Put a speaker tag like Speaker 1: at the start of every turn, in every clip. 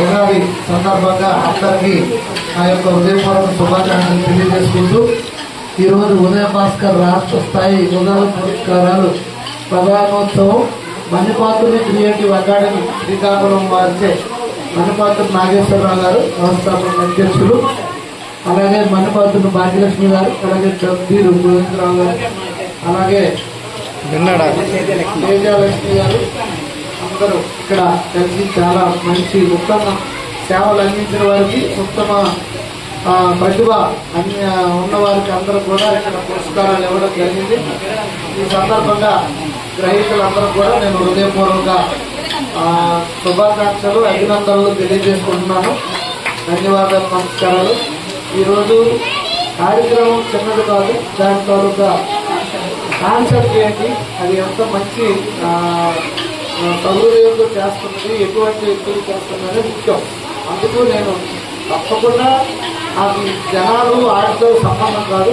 Speaker 1: ఉగాది సందర్భంగా అందరికీ నా యొక్క హృదయపూర్వక శుభాకాంక్షలు తెలియజేసుకుంటూ ఈరోజు ఉదయ భాస్కర్ రాష్ట్ర స్థాయి ఉగాది పురస్కారాలు ప్రధానోత్సవం మణిపాత్రుని క్రియేటివ్ అకాడమీ శ్రీకాకుళం వారిచే మణిపాత్రుడు నాగేశ్వరరావు గారు వ్యవస్థాపక అధ్యక్షులు, అలాగే మణిపాత్రుడు భాగ్యలక్ష్మి గారు, అలాగే వీరు గోవిందరావు గారు, అలాగే తేజలక్ష్మి గారు అందరూ ఇక్కడ కలిసి చాలా మంచి ఉత్తమ సేవలు అందించిన వారికి, ఉత్తమ ప్రతిభ ఉన్న వారికి అందరూ కూడా ఇక్కడ పురస్కారాలు ఇవ్వడం జరిగింది. ఈ సందర్భంగా గ్రహీతలందరూ కూడా నేను హృదయపూర్వక శుభాకాంక్షలు అభినందనలు తెలియజేసుకుంటున్నాను. ధన్యవాదాలు, నమస్కారాలు. ఈరోజు కార్యక్రమం చిన్నది కాదు, దాని తాలూకా కాన్సెప్ట్ ఏంటి, అది ఎంత మంచి సౌకర్యంతో చేస్తున్నది, ఎటువంటి వ్యక్తులు చేస్తున్నది ముఖ్యం. అందుకు నేను తప్పకుండా అది జనాలు ఆటతో సంబంధం కాదు,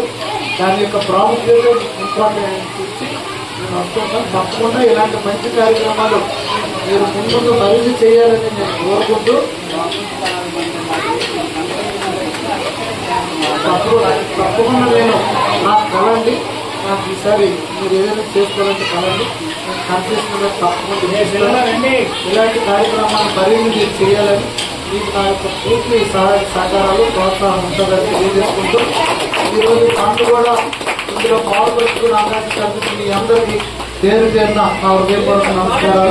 Speaker 1: దాని యొక్క ప్రాముఖ్యత ఇంపార్టెంట్ ఇచ్చి నేను వస్తున్నాను. తప్పకుండా ఇలాంటి మంచి కార్యక్రమాలు మీరు ముందు మరిన్ని చేయాలని నేను కోరుకుంటూ తప్పకుండా నేను నాకు కలండి, నాకు ఈసారి మీరు ఏదైనా చేసుకోవాలంటే కలండి, నేను కనిపిస్తున్న తప్పకుండా ఇలాంటి కార్యక్రమాలు మరిన్ని మీరు చేయాలని మీకు నా యొక్క పూర్తి సహాయ సహకారాలు ప్రోత్సాహం ఉంటుందని తెలియజేసుకుంటూ ఈరోజు నాకు కూడా ఇందులో పాల్పంచుకుని ఆకాశ మీ అందరికీ పేరు పేరున నా హృదయపూర్వక నమస్కారాలు.